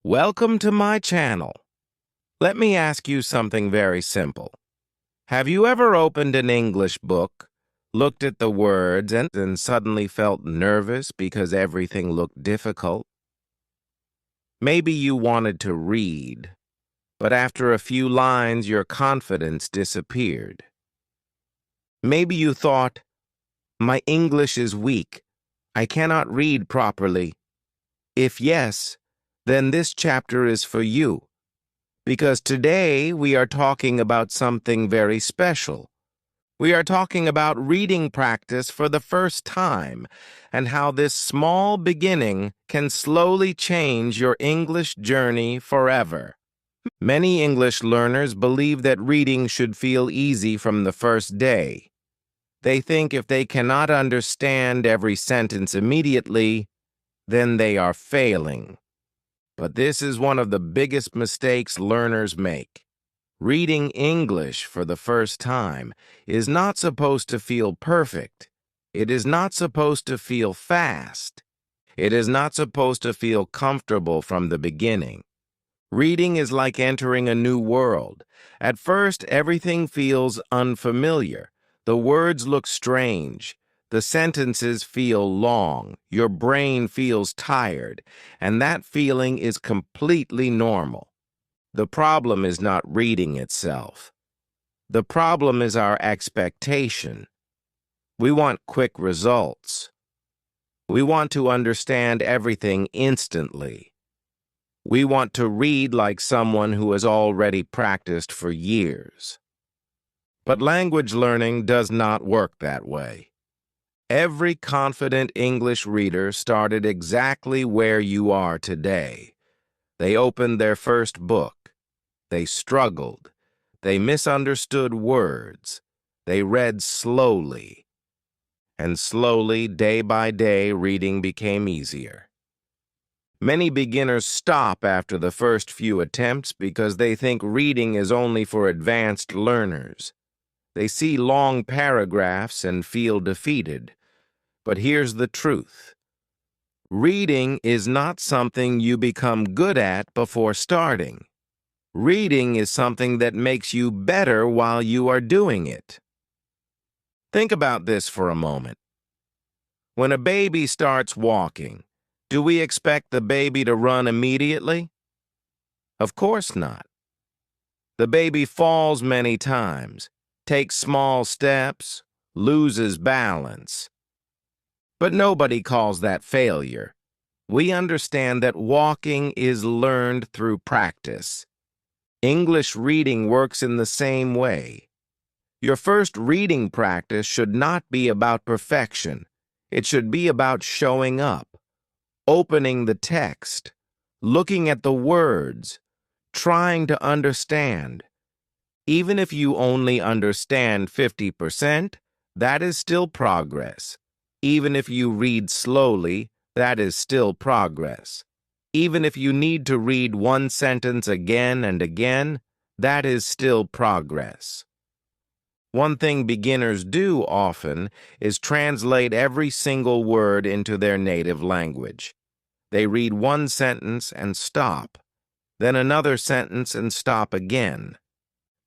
Welcome to my channel. Let me ask you something very simple. Have you ever opened an English book, looked at the words, and suddenly felt nervous because everything looked difficult? Maybe you wanted to read, but after a few lines your confidence disappeared. Maybe you thought, my English is weak. I cannot read properly. If yes, then this chapter is for you. Because today we are talking about something very special. We are talking about reading practice for the first time and how this small beginning can slowly change your English journey forever. Many English learners believe that reading should feel easy from the first day. They think if they cannot understand every sentence immediately, then they are failing. But this is one of the biggest mistakes learners make. Reading English for the first time is not supposed to feel perfect. It is not supposed to feel fast. It is not supposed to feel comfortable from the beginning. Reading is like entering a new world. At first, everything feels unfamiliar. The words look strange. The sentences feel long. Your brain feels tired. And that feeling is completely normal. The problem is not reading itself. The problem is our expectation. We want quick results. We want to understand everything instantly. We want to read like someone who has already practiced for years. But language learning does not work that way. Every confident English reader started exactly where you are today. They opened their first book. They struggled. They misunderstood words. They read slowly. And slowly, day by day, reading became easier. Many beginners stop after the first few attempts because they think reading is only for advanced learners. They see long paragraphs and feel defeated. But here's the truth. Reading is not something you become good at before starting. Reading is something that makes you better while you are doing it. Think about this for a moment. When a baby starts walking, do we expect the baby to run immediately? Of course not. The baby falls many times, takes small steps, loses balance. But nobody calls that failure. We understand that walking is learned through practice. English reading works in the same way. Your first reading practice should not be about perfection. It should be about showing up, opening the text, looking at the words, trying to understand. Even if you only understand 50%, that is still progress. Even if you read slowly, that is still progress. Even if you need to read one sentence again and again, that is still progress. One thing beginners do often is translate every single word into their native language. They read one sentence and stop, then another sentence and stop again.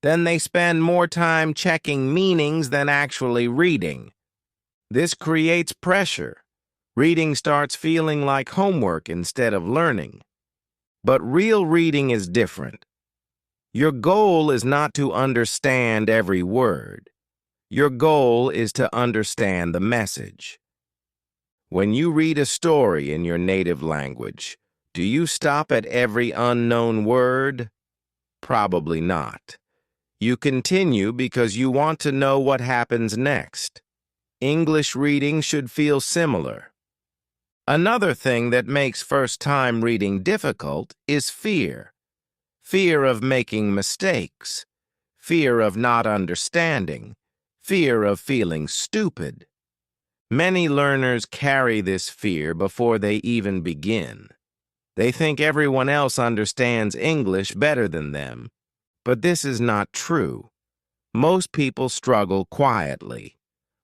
Then they spend more time checking meanings than actually reading. This creates pressure. Reading starts feeling like homework instead of learning. But real reading is different. Your goal is not to understand every word. Your goal is to understand the message. When you read a story in your native language, do you stop at every unknown word? Probably not. You continue because you want to know what happens next. English reading should feel similar. Another thing that makes first-time reading difficult is fear. Fear of making mistakes. Fear of not understanding. Fear of feeling stupid. Many learners carry this fear before they even begin. They think everyone else understands English better than them. But this is not true. Most people struggle quietly.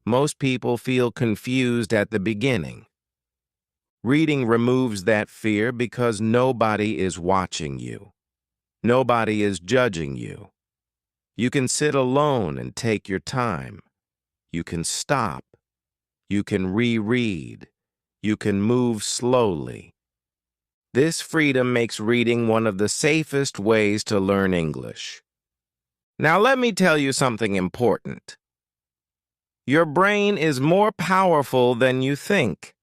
Most people feel confused at the beginning. Reading removes that fear because nobody is watching you. Nobody is judging you. You can sit alone and take your time. You can stop. You can reread. You can move slowly. This freedom makes reading one of the safest ways to learn English. Now let me tell you something important. Your brain is more powerful than you think.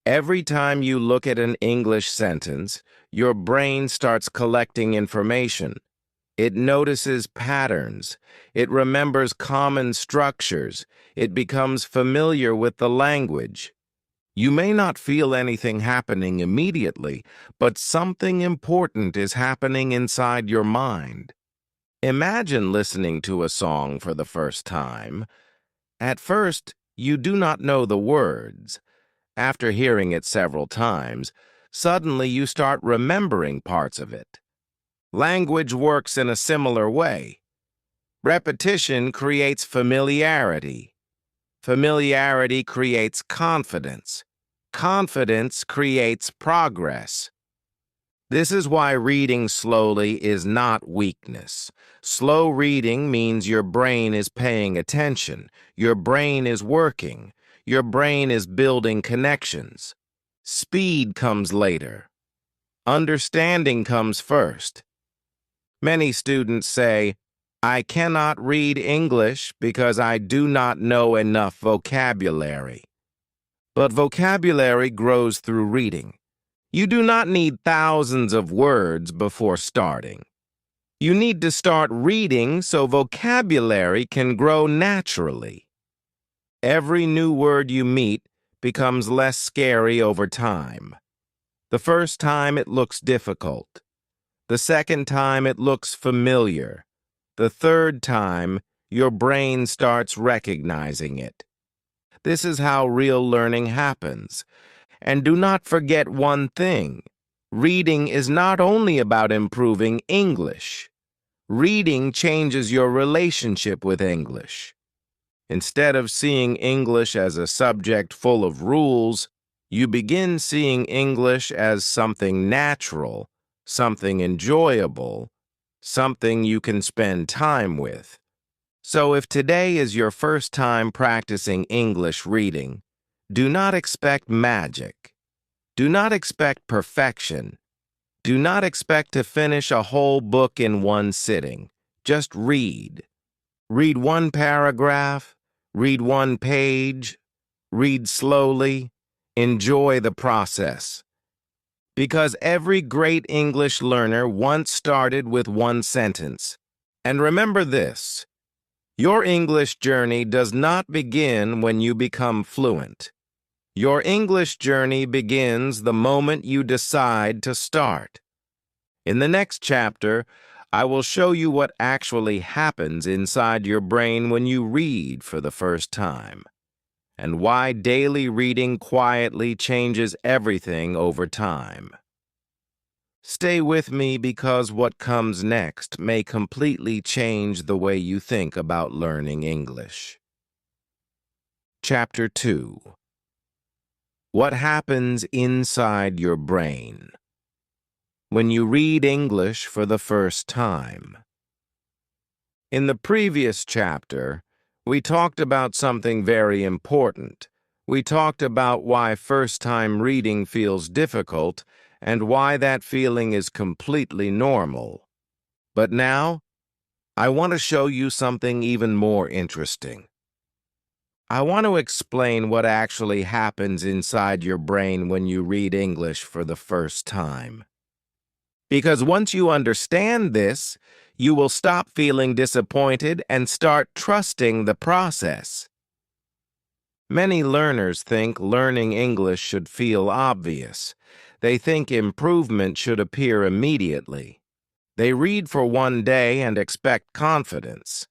Every time you look at an English sentence, your brain starts collecting information. It notices patterns. It remembers common structures. It becomes familiar with the language. You may not feel anything happening immediately, but something important is happening inside your mind. Imagine listening to a song for the first time. At first, you do not know the words. After hearing it several times, suddenly you start remembering parts of it. Language works in a similar way. Repetition creates familiarity. Familiarity creates confidence. Confidence creates progress. This is why reading slowly is not weakness. Slow reading means your brain is paying attention. Your brain is working. Your brain is building connections. Speed comes later. Understanding comes first. Many students say, "I cannot read English because I do not know enough vocabulary." But vocabulary grows through reading. You do not need thousands of words before starting. You need to start reading so vocabulary can grow naturally. Every new word you meet becomes less scary over time. The first time it looks difficult. The second time it looks familiar. The third time, your brain starts recognizing it. This is how real learning happens. And do not forget one thing. Reading is not only about improving English. Reading changes your relationship with English. Instead of seeing English as a subject full of rules, you begin seeing English as something natural, something enjoyable, something you can spend time with. So if today is your first time practicing English reading, do not expect magic. Do not expect perfection. Do not expect to finish a whole book in one sitting. Just read. Read one paragraph. Read one page. Read slowly. Enjoy the process. Because every great English learner once started with one sentence. And remember this: your English journey does not begin when you become fluent. Your English journey begins the moment you decide to start. In the next chapter, I will show you what actually happens inside your brain when you read for the first time, and why daily reading quietly changes everything over time. Stay with me because what comes next may completely change the way you think about learning English. Chapter 2. What happens inside your brain when you read English for the first time? In the previous chapter, we talked about something very important. We talked about why first-time reading feels difficult and why that feeling is completely normal. But now, I want to show you something even more interesting. I want to explain what actually happens inside your brain when you read English for the first time. Because once you understand this, you will stop feeling disappointed and start trusting the process. Many learners think learning English should feel obvious. They think improvement should appear immediately. They read for one day and expect confidence.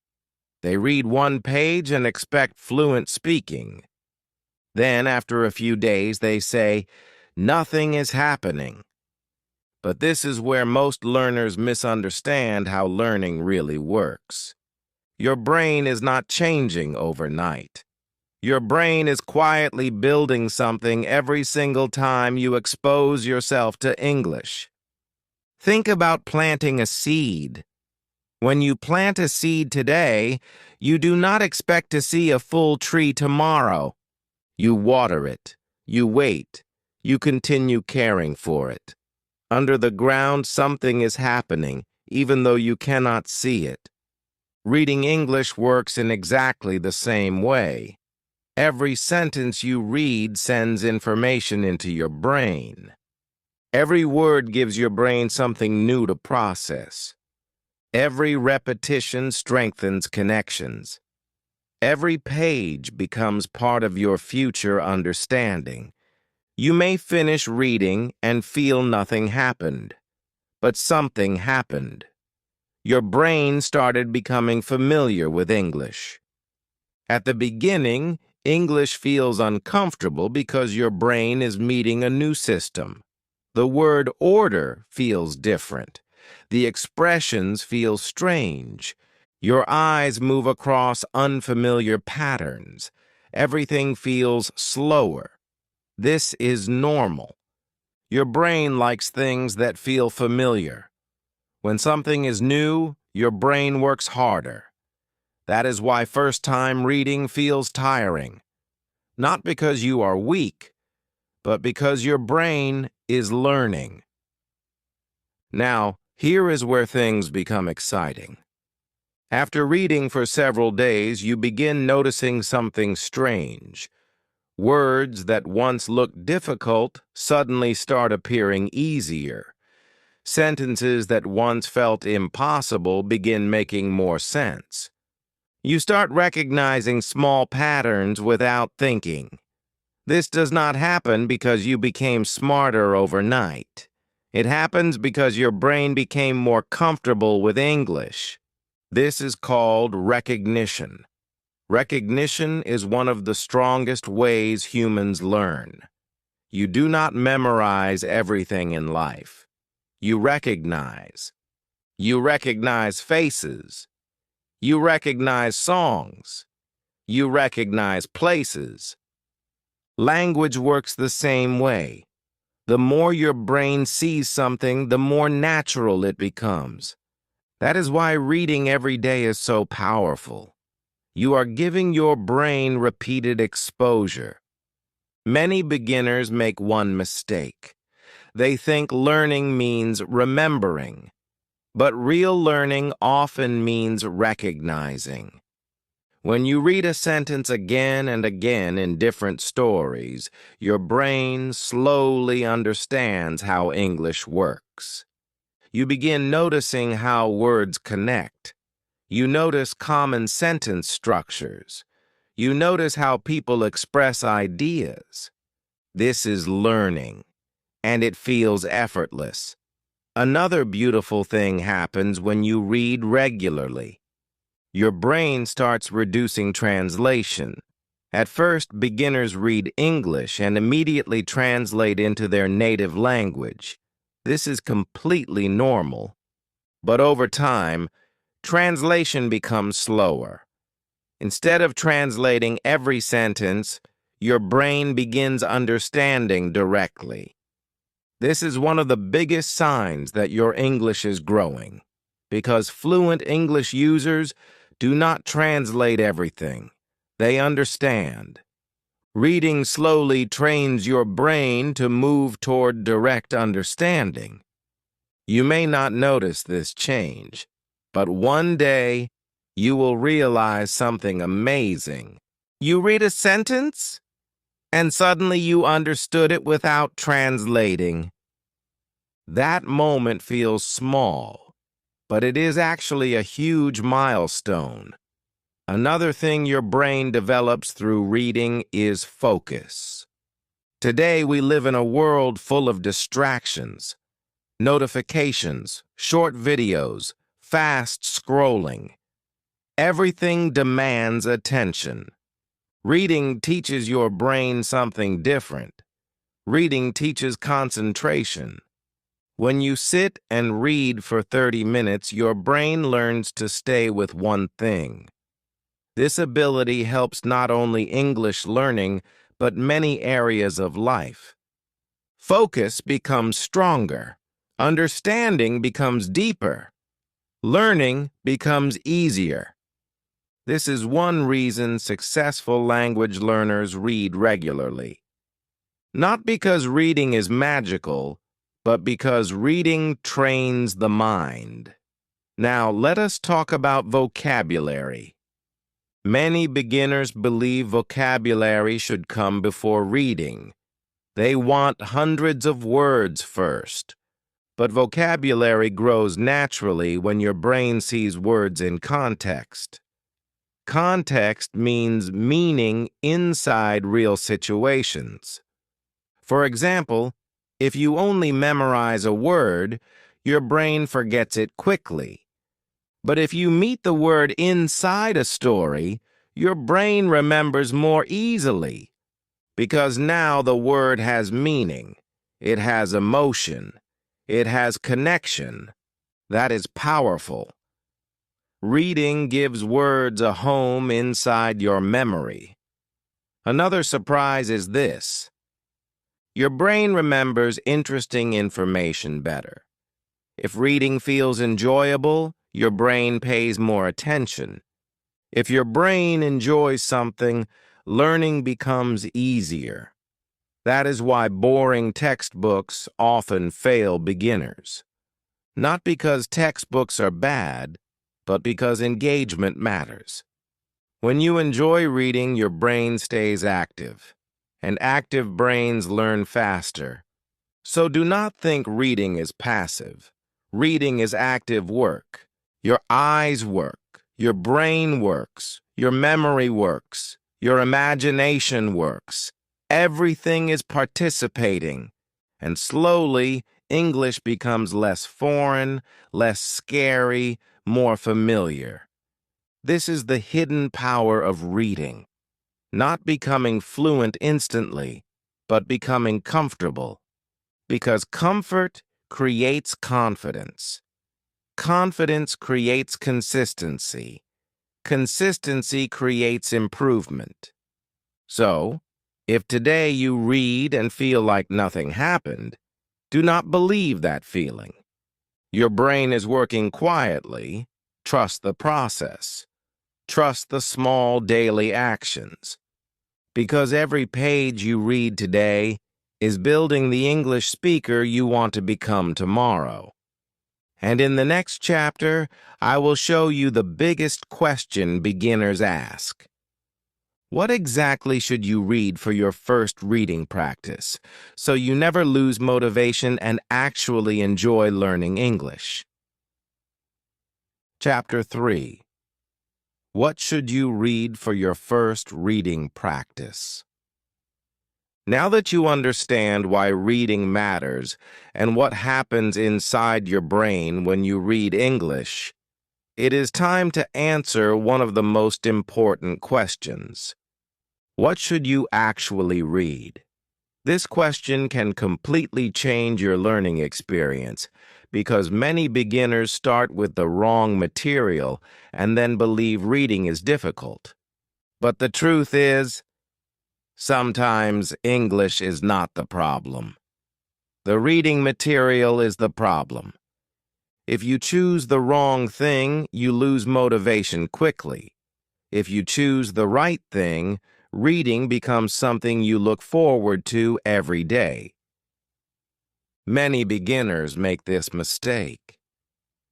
They read one page and expect fluent speaking. Then, after a few days, they say, "Nothing is happening." But this is where most learners misunderstand how learning really works. Your brain is not changing overnight. Your brain is quietly building something every single time you expose yourself to English. Think about planting a seed. When you plant a seed today, you do not expect to see a full tree tomorrow. You water it, you wait, you continue caring for it. Under the ground, something is happening, even though you cannot see it. Reading English works in exactly the same way. Every sentence you read sends information into your brain. Every word gives your brain something new to process. Every repetition strengthens connections. Every page becomes part of your future understanding. You may finish reading and feel nothing happened, but something happened. Your brain started becoming familiar with English. At the beginning, English feels uncomfortable because your brain is meeting a new system. The word order feels different. The expressions feel strange. Your eyes move across unfamiliar patterns. Everything feels slower. This is normal. Your brain likes things that feel familiar. When something is new, your brain works harder. That is why first-time reading feels tiring. Not because you are weak, but because your brain is learning. Now, here is where things become exciting. After reading for several days, you begin noticing something strange. Words that once looked difficult suddenly start appearing easier. Sentences that once felt impossible begin making more sense. You start recognizing small patterns without thinking. This does not happen because you became smarter overnight. It happens because your brain became more comfortable with English. This is called recognition. Recognition is one of the strongest ways humans learn. You do not memorize everything in life. You recognize. You recognize faces. You recognize songs. You recognize places. Language works the same way. The more your brain sees something, the more natural it becomes. That is why reading every day is so powerful. You are giving your brain repeated exposure. Many beginners make one mistake. They think learning means remembering, but real learning often means recognizing. When you read a sentence again and again in different stories, your brain slowly understands how English works. You begin noticing how words connect. You notice common sentence structures. You notice how people express ideas. This is learning, and it feels effortless. Another beautiful thing happens when you read regularly. Your brain starts reducing translation. At first, beginners read English and immediately translate into their native language. This is completely normal. But over time, translation becomes slower. Instead of translating every sentence, your brain begins understanding directly. This is one of the biggest signs that your English is growing, because fluent English users do not translate everything. They understand. Reading slowly trains your brain to move toward direct understanding. You may not notice this change, but one day you will realize something amazing. You read a sentence, and suddenly you understood it without translating. That moment feels small, but it is actually a huge milestone. Another thing your brain develops through reading is focus. Today we live in a world full of distractions, notifications, short videos, fast scrolling. Everything demands attention. Reading teaches your brain something different. Reading teaches concentration. When you sit and read for 30 minutes, your brain learns to stay with one thing. This ability helps not only English learning, but many areas of life. Focus becomes stronger. Understanding becomes deeper. Learning becomes easier. This is one reason successful language learners read regularly. Not because reading is magical, but because reading trains the mind. Now, let us talk about vocabulary. Many beginners believe vocabulary should come before reading. They want hundreds of words first. But vocabulary grows naturally when your brain sees words in context. Context means meaning inside real situations. For example, if you only memorize a word, your brain forgets it quickly. But if you meet the word inside a story, your brain remembers more easily, because now the word has meaning, it has emotion, it has connection. That is powerful. Reading gives words a home inside your memory. Another surprise is this. Your brain remembers interesting information better. If reading feels enjoyable, your brain pays more attention. If your brain enjoys something, learning becomes easier. That is why boring textbooks often fail beginners. Not because textbooks are bad, but because engagement matters. When you enjoy reading, your brain stays active, and active brains learn faster. So do not think reading is passive. Reading is active work. Your eyes work, your brain works, your memory works, your imagination works. Everything is participating, and slowly English becomes less foreign, less scary, more familiar. This is the hidden power of reading. Not becoming fluent instantly, but becoming comfortable. Because comfort creates confidence. Confidence creates consistency. Consistency creates improvement. So, if today you read and feel like nothing happened, do not believe that feeling. Your brain is working quietly. Trust the process. Trust the small daily actions. Because every page you read today is building the English speaker you want to become tomorrow. And in the next chapter, I will show you the biggest question beginners ask. What exactly should you read for your first reading practice, so you never lose motivation and actually enjoy learning English? Chapter 3. What should you read for your first reading practice? Now that you understand why reading matters and what happens inside your brain when you read English, it is time to answer one of the most important questions. What should you actually read? This question can completely change your learning experience because many beginners start with the wrong material and then believe reading is difficult. But the truth is, sometimes English is not the problem. The reading material is the problem. If you choose the wrong thing, you lose motivation quickly. If you choose the right thing, reading becomes something you look forward to every day. Many beginners make this mistake.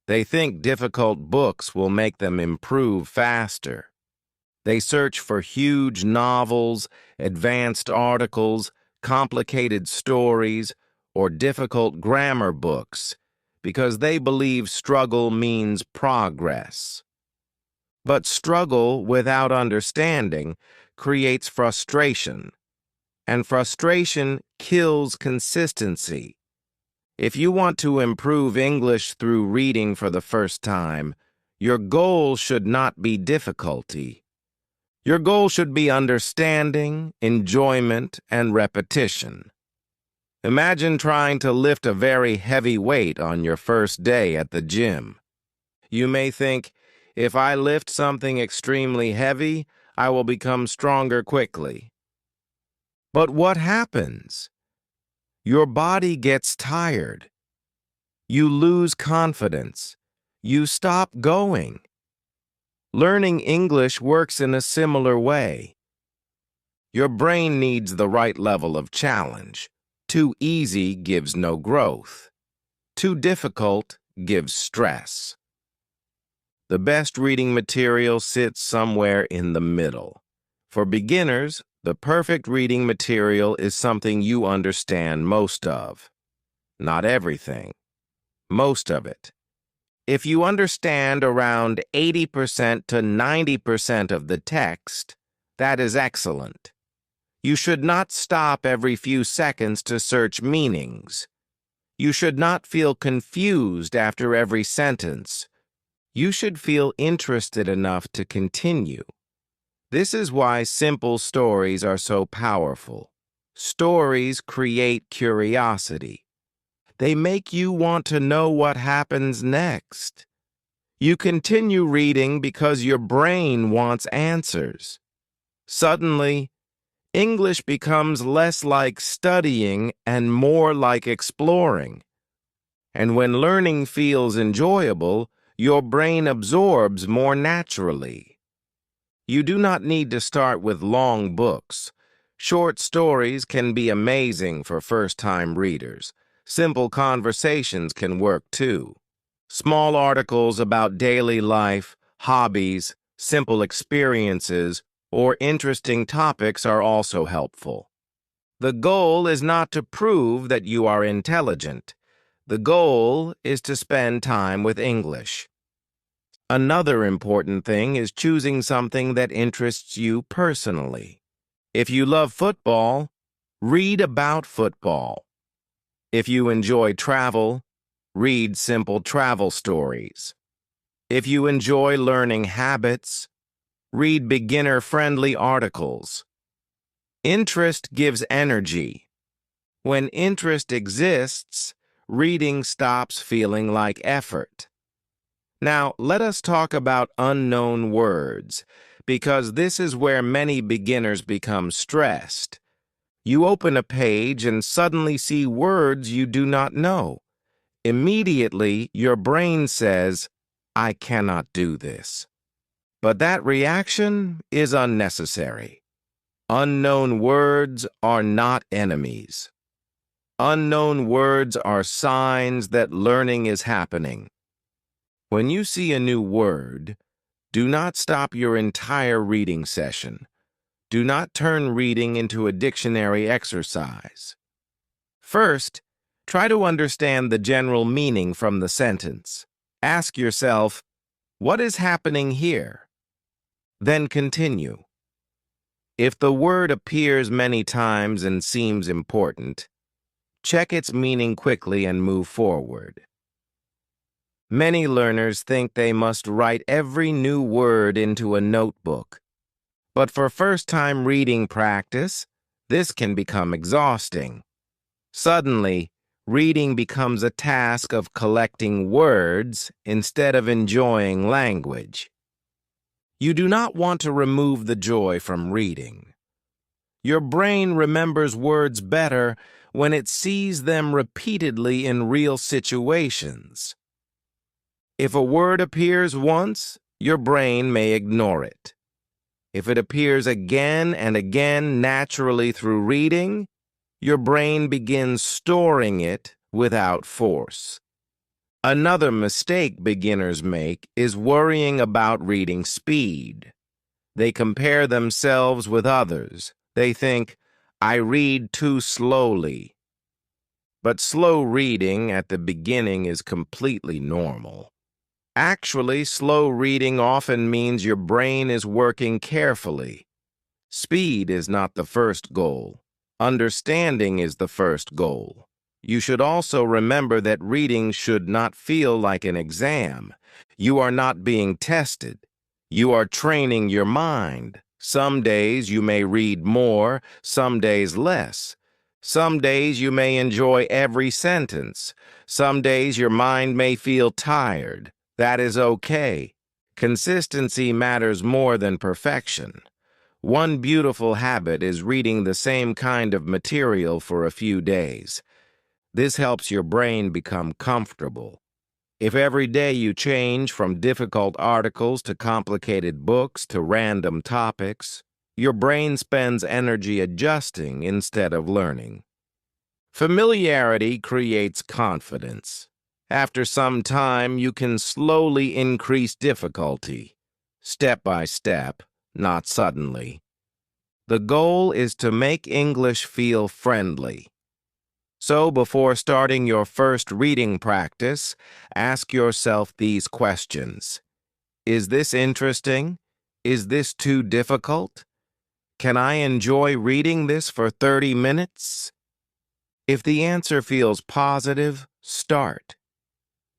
They think difficult books will make them improve faster. They search for huge novels, advanced articles, complicated stories, or difficult grammar books because they believe struggle means progress. But struggle without understanding creates frustration, and frustration kills consistency. If you want to improve English through reading for the first time, your goal should not be difficulty. Your goal should be understanding, enjoyment, and repetition. Imagine trying to lift a very heavy weight on your first day at the gym. You may think, If I lift something extremely heavy, I will become stronger quickly. But what happens? Your body gets tired. You lose confidence. You stop going. Learning English works in a similar way. Your brain needs the right level of challenge. Too easy gives no growth. Too difficult gives stress. The best reading material sits somewhere in the middle. For beginners, the perfect reading material is something you understand most of. Not everything. Most of it. If you understand around 80% to 90% of the text, that is excellent. You should not stop every few seconds to search meanings. You should not feel confused after every sentence. You should feel interested enough to continue. This is why simple stories are so powerful. Stories create curiosity. They make you want to know what happens next. You continue reading because your brain wants answers. Suddenly, English becomes less like studying and more like exploring. And when learning feels enjoyable, your brain absorbs more naturally. You do not need to start with long books. Short stories can be amazing for first-time readers. Simple conversations can work too. Small articles about daily life, hobbies, simple experiences, or interesting topics are also helpful. The goal is not to prove that you are intelligent. The goal is to spend time with English. Another important thing is choosing something that interests you personally. If you love football, read about football. If you enjoy travel, read simple travel stories. If you enjoy learning habits, read beginner-friendly articles. Interest gives energy. When interest exists, reading stops feeling like effort. Now, let us talk about unknown words, because this is where many beginners become stressed. You open a page and suddenly see words you do not know. Immediately, your brain says, "I cannot do this." But that reaction is unnecessary. Unknown words are not enemies. Unknown words are signs that learning is happening. When you see a new word, do not stop your entire reading session. Do not turn reading into a dictionary exercise. First, try to understand the general meaning from the sentence. Ask yourself, what is happening here? Then continue. If the word appears many times and seems important, check its meaning quickly and move forward. Many learners think they must write every new word into a notebook. But for first-time reading practice, this can become exhausting. Suddenly, reading becomes a task of collecting words instead of enjoying language. You do not want to remove the joy from reading. Your brain remembers words better when it sees them repeatedly in real situations. If a word appears once, your brain may ignore it. If it appears again and again naturally through reading, your brain begins storing it without force. Another mistake beginners make is worrying about reading speed. They compare themselves with others. They think, "I read too slowly." But slow reading at the beginning is completely normal. Actually, slow reading often means your brain is working carefully. Speed is not the first goal. Understanding is the first goal. You should also remember that reading should not feel like an exam. You are not being tested. You are training your mind. Some days you may read more, some days less. Some days you may enjoy every sentence. Some days your mind may feel tired. That is okay. Consistency matters more than perfection. One beautiful habit is reading the same kind of material for a few days. This helps your brain become comfortable. If every day you change from difficult articles to complicated books to random topics, your brain spends energy adjusting instead of learning. Familiarity creates confidence. After some time, you can slowly increase difficulty, step by step, not suddenly. The goal is to make English feel friendly. So before starting your first reading practice, ask yourself these questions. Is this interesting? Is this too difficult? Can I enjoy reading this for 30 minutes? If the answer feels positive, start.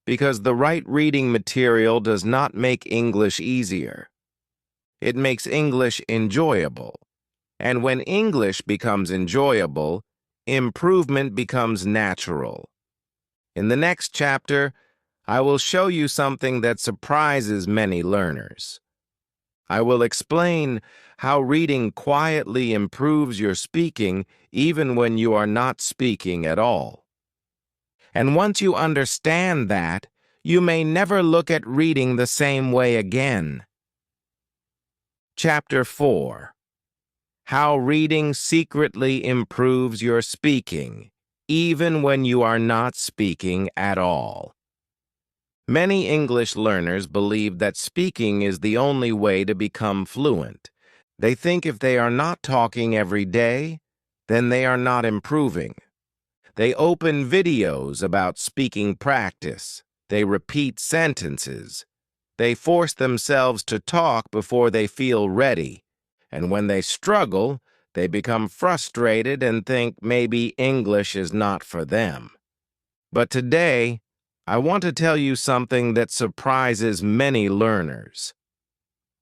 Because the right reading material does not make English easier. It makes English enjoyable. And when English becomes enjoyable, improvement becomes natural. In the next chapter, I will show you something that surprises many learners. I will explain how reading quietly improves your speaking even when you are not speaking at all. And once you understand that, you may never look at reading the same way again. Chapter 4. How reading secretly improves your speaking, even when you are not speaking at all. Many English learners believe that speaking is the only way to become fluent. They think if they are not talking every day, then they are not improving. They open videos about speaking practice. They repeat sentences. They force themselves to talk before they feel ready. And when they struggle, they become frustrated and think maybe English is not for them. But today, I want to tell you something that surprises many learners.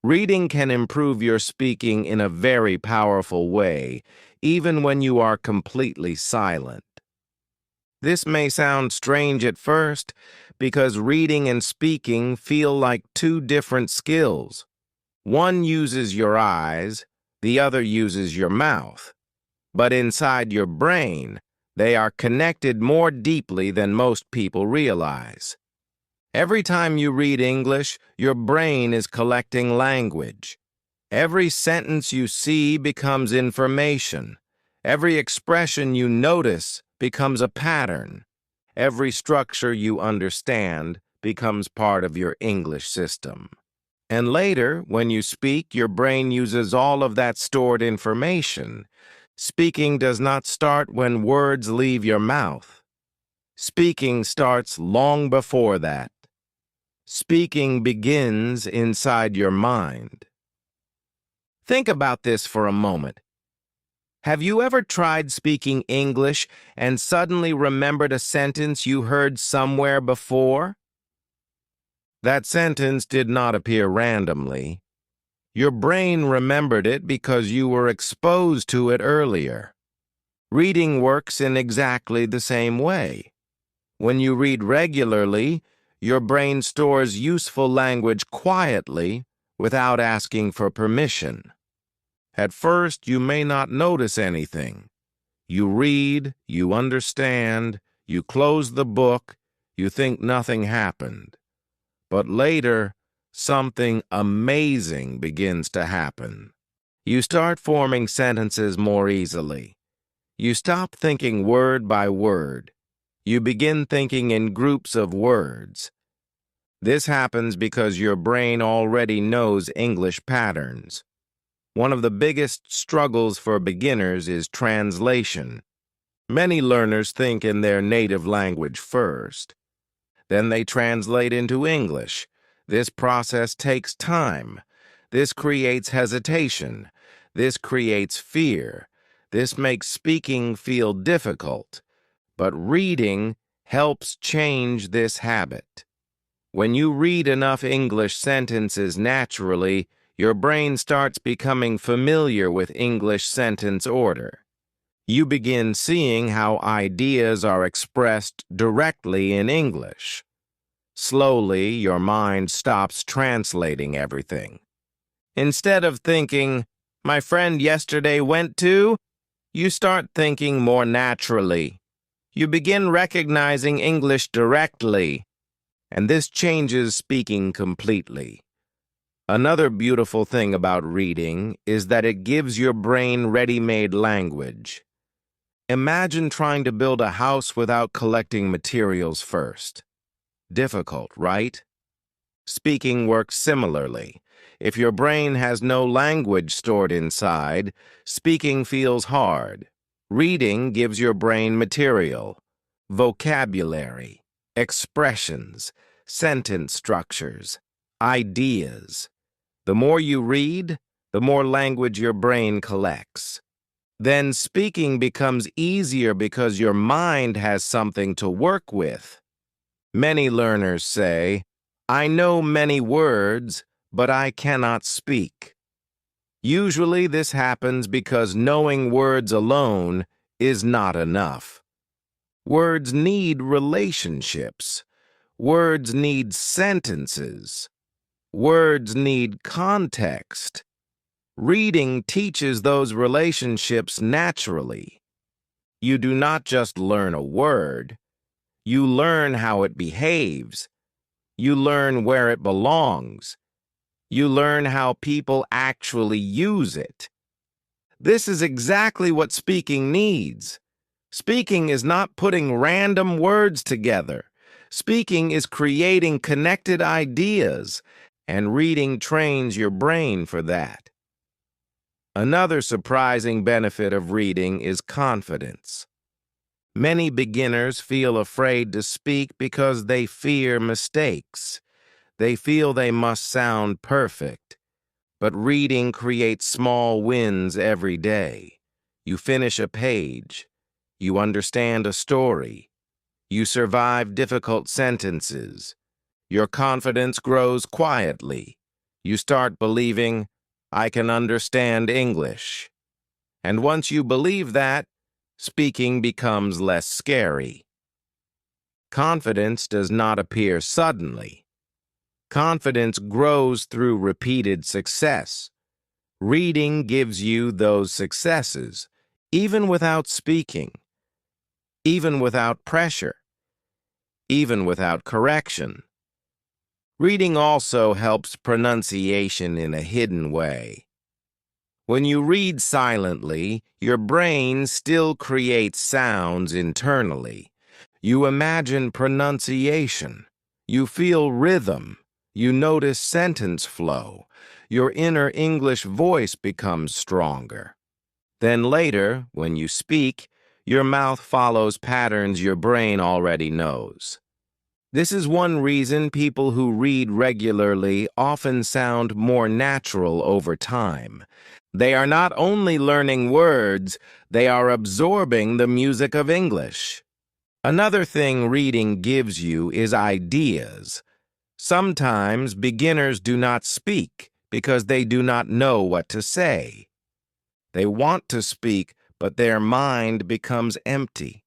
Reading can improve your speaking in a very powerful way, even when you are completely silent. This may sound strange at first, because reading and speaking feel like two different skills. One uses your eyes, the other uses your mouth. But inside your brain, they are connected more deeply than most people realize. Every time you read English, your brain is collecting language. Every sentence you see becomes information. Every expression you notice becomes a pattern. Every structure you understand becomes part of your English system. And later, when you speak, your brain uses all of that stored information. Speaking does not start when words leave your mouth. Speaking starts long before that. Speaking begins inside your mind. Think about this for a moment. Have you ever tried speaking English and suddenly remembered a sentence you heard somewhere before? That sentence did not appear randomly. Your brain remembered it because you were exposed to it earlier. Reading works in exactly the same way. When you read regularly, your brain stores useful language quietly without asking for permission. At first, you may not notice anything. You read, you understand, you close the book, you think nothing happened. But later, something amazing begins to happen. You start forming sentences more easily. You stop thinking word by word. You begin thinking in groups of words. This happens because your brain already knows English patterns. One of the biggest struggles for beginners is translation. Many learners think in their native language first. Then they translate into English. This process takes time. This creates hesitation. This creates fear. This makes speaking feel difficult. But reading helps change this habit. When you read enough English sentences naturally, your brain starts becoming familiar with English sentence order. You begin seeing how ideas are expressed directly in English. Slowly, your mind stops translating everything. Instead of thinking, my friend yesterday went to, you start thinking more naturally. You begin recognizing English directly, and this changes speaking completely. Another beautiful thing about reading is that it gives your brain ready-made language. Imagine trying to build a house without collecting materials first. Difficult, right? Speaking works similarly. If your brain has no language stored inside, speaking feels hard. Reading gives your brain material, vocabulary, expressions, sentence structures, ideas. The more you read, the more language your brain collects. Then speaking becomes easier because your mind has something to work with. Many learners say, I know many words, but I cannot speak. Usually this happens because knowing words alone is not enough. Words need relationships. Words need sentences. Words need context. Reading teaches those relationships naturally. You do not just learn a word. You learn how it behaves. You learn where it belongs. You learn how people actually use it. This is exactly what speaking needs. Speaking is not putting random words together. Speaking is creating connected ideas, and reading trains your brain for that. Another surprising benefit of reading is confidence. Many beginners feel afraid to speak because they fear mistakes. They feel they must sound perfect. But reading creates small wins every day. You finish a page. You understand a story. You survive difficult sentences. Your confidence grows quietly. You start believing, I can understand English. And once you believe that, speaking becomes less scary. Confidence does not appear suddenly. Confidence grows through repeated success. Reading gives you those successes, even without speaking, even without pressure, even without correction. Reading also helps pronunciation in a hidden way. When you read silently, your brain still creates sounds internally. You imagine pronunciation. You feel rhythm. You notice sentence flow. Your inner English voice becomes stronger. Then later, when you speak, your mouth follows patterns your brain already knows. This is one reason people who read regularly often sound more natural over time. They are not only learning words, they are absorbing the music of English. Another thing reading gives you is ideas. Sometimes beginners do not speak because they do not know what to say. They want to speak, but their mind becomes empty.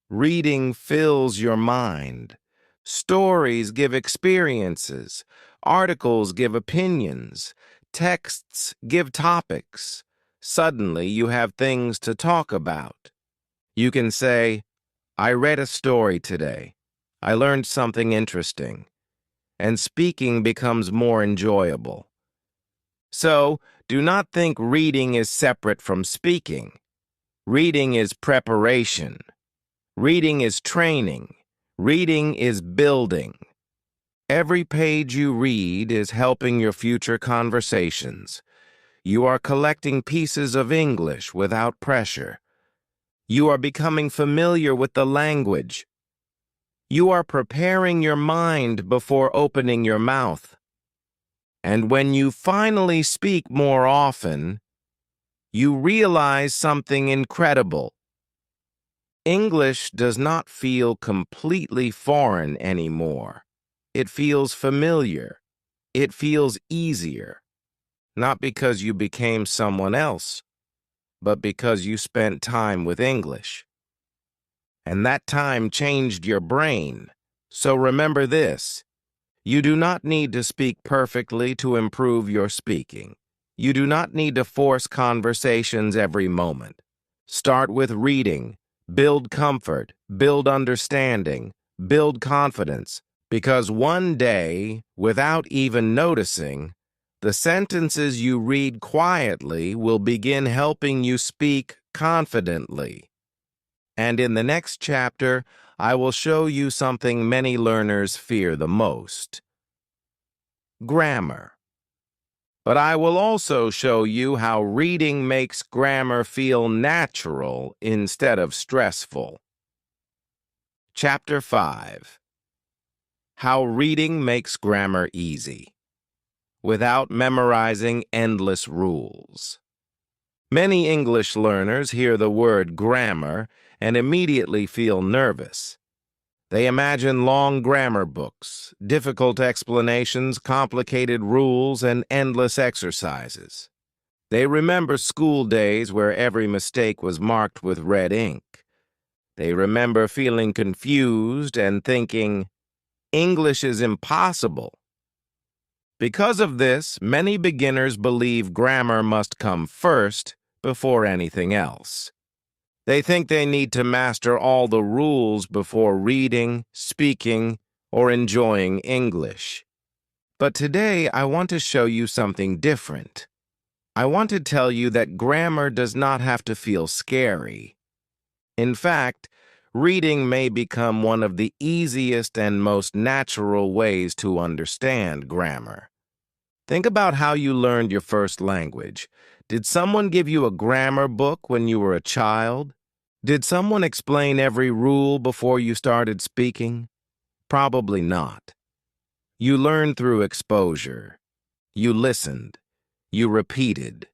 Reading fills your mind. Stories give experiences. Articles give opinions. Texts give topics. Suddenly, you have things to talk about. You can say, I read a story today. I learned something interesting. And speaking becomes more enjoyable. So, do not think reading is separate from speaking. Reading is preparation. Reading is training. Reading is building. Every page you read is helping your future conversations. You are collecting pieces of English without pressure. You are becoming familiar with the language. You are preparing your mind before opening your mouth. And when you finally speak more often, you realize something incredible. English does not feel completely foreign anymore. It feels familiar. It feels easier. Not because you became someone else, but because you spent time with English. And that time changed your brain. So remember this. You do not need to speak perfectly to improve your speaking. You do not need to force conversations every moment. Start with reading, build comfort, build understanding, build confidence, because one day, without even noticing, the sentences you read quietly will begin helping you speak confidently. And in the next chapter, I will show you something many learners fear the most: grammar. But I will also show you how reading makes grammar feel natural instead of stressful. Chapter 5. How reading makes grammar easy, without memorizing endless rules. Many English learners hear the word grammar and immediately feel nervous. They imagine long grammar books, difficult explanations, complicated rules, and endless exercises. They remember school days where every mistake was marked with red ink. They remember feeling confused and thinking, English is impossible. Because of this, many beginners believe grammar must come first before anything else. They think they need to master all the rules before reading, speaking, or enjoying English. But today, I want to show you something different. I want to tell you that grammar does not have to feel scary. In fact, reading may become one of the easiest and most natural ways to understand grammar. Think about how you learned your first language. Did someone give you a grammar book when you were a child? Did someone explain every rule before you started speaking? Probably not. You learned through exposure. You listened. You repeated.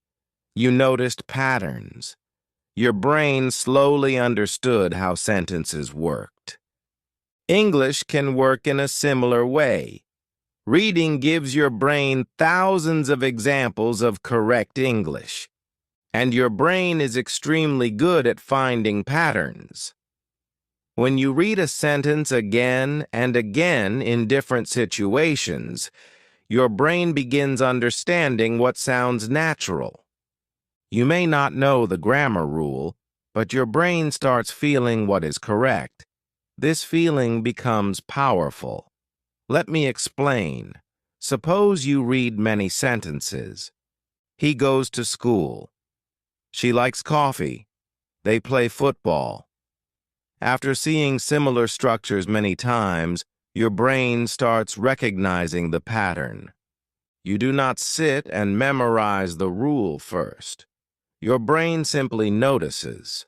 You noticed patterns. Your brain slowly understood how sentences worked. English can work in a similar way. Reading gives your brain thousands of examples of correct English, and your brain is extremely good at finding patterns. When you read a sentence again and again in different situations, your brain begins understanding what sounds natural. You may not know the grammar rule, but your brain starts feeling what is correct. This feeling becomes powerful. Let me explain. Suppose you read many sentences. He goes to school. She likes coffee. They play football. After seeing similar structures many times, your brain starts recognizing the pattern. You do not sit and memorize the rule first. Your brain simply notices.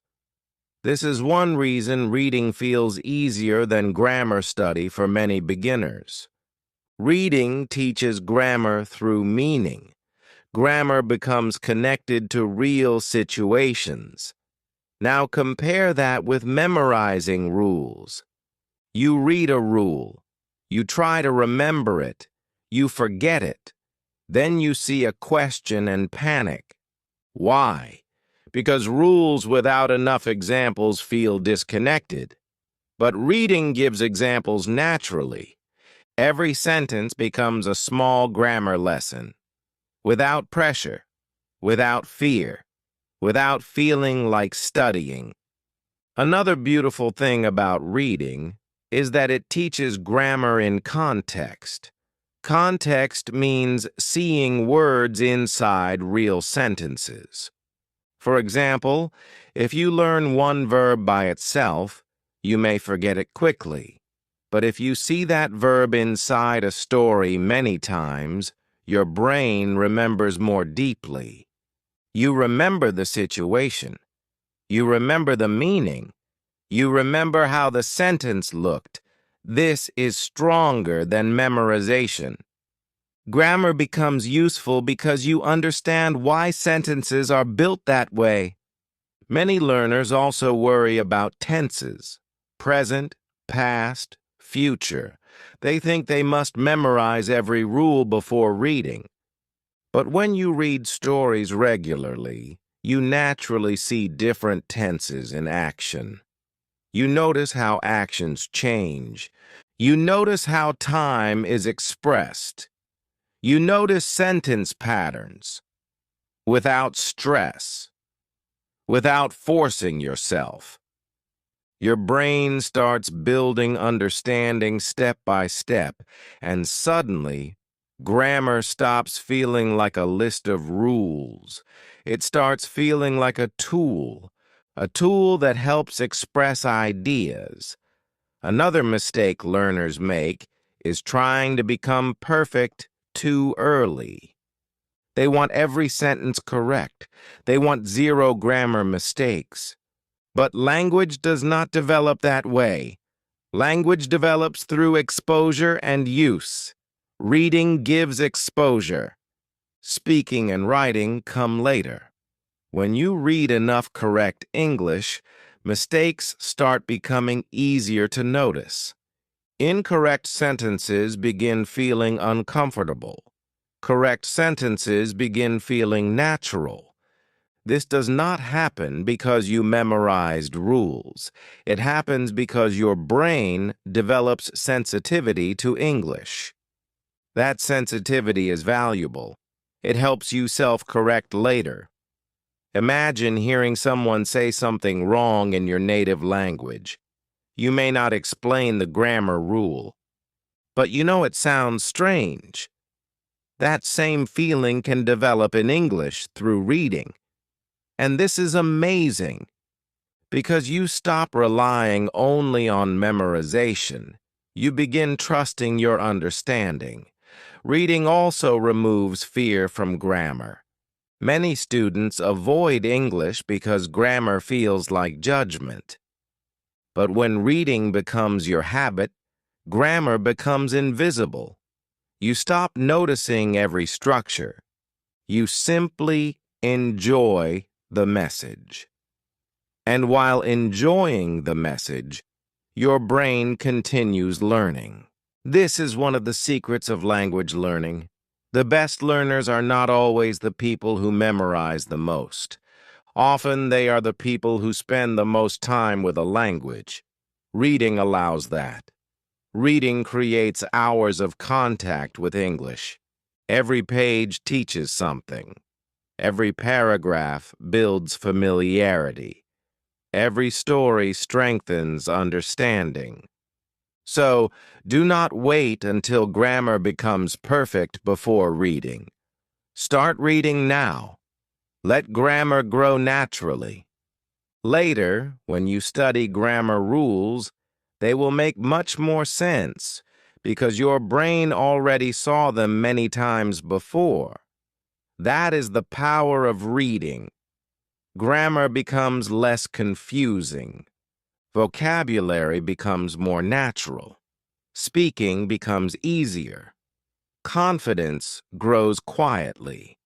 This is one reason reading feels easier than grammar study for many beginners. Reading teaches grammar through meaning. Grammar becomes connected to real situations. Now compare that with memorizing rules. You read a rule. You try to remember it. You forget it. Then you see a question and panic. Why? Because rules without enough examples feel disconnected. But reading gives examples naturally. Every sentence becomes a small grammar lesson. Without pressure, without fear, without feeling like studying. Another beautiful thing about reading is that it teaches grammar in context. Context means seeing words inside real sentences. For example, if you learn one verb by itself, you may forget it quickly. But if you see that verb inside a story many times, your brain remembers more deeply. You remember the situation. You remember the meaning. You remember how the sentence looked. This is stronger than memorization. Grammar becomes useful because you understand why sentences are built that way. Many learners also worry about tenses: present, past, future. They think they must memorize every rule before reading. But when you read stories regularly, you naturally see different tenses in action. You notice how actions change. You notice how time is expressed. You notice sentence patterns without stress, without forcing yourself. Your brain starts building understanding step by step, and suddenly, grammar stops feeling like a list of rules. It starts feeling like a tool that helps express ideas. Another mistake learners make is trying to become perfect too early. They want every sentence correct. They want zero grammar mistakes. But language does not develop that way. Language develops through exposure and use. Reading gives exposure. Speaking and writing come later. When you read enough correct English, mistakes start becoming easier to notice. Incorrect sentences begin feeling uncomfortable. Correct sentences begin feeling natural. This does not happen because you memorized rules. It happens because your brain develops sensitivity to English. That sensitivity is valuable. It helps you self-correct later. Imagine hearing someone say something wrong in your native language. You may not explain the grammar rule, but you know it sounds strange. That same feeling can develop in English through reading. And this is amazing because you stop relying only on memorization. You begin trusting your understanding. Reading also removes fear from grammar. Many students avoid English because grammar feels like judgment. But when reading becomes your habit, grammar becomes invisible. You stop noticing every structure. You simply enjoy the message. And while enjoying the message, your brain continues learning. This is one of the secrets of language learning. The best learners are not always the people who memorize the most. Often they are the people who spend the most time with a language. Reading allows that. Reading creates hours of contact with English. Every page teaches something. Every paragraph builds familiarity. Every story strengthens understanding. So, do not wait until grammar becomes perfect before reading. Start reading now. Let grammar grow naturally. Later, when you study grammar rules, they will make much more sense because your brain already saw them many times before. That is the power of reading. Grammar becomes less confusing. Vocabulary becomes more natural. Speaking becomes easier. Confidence grows quietly.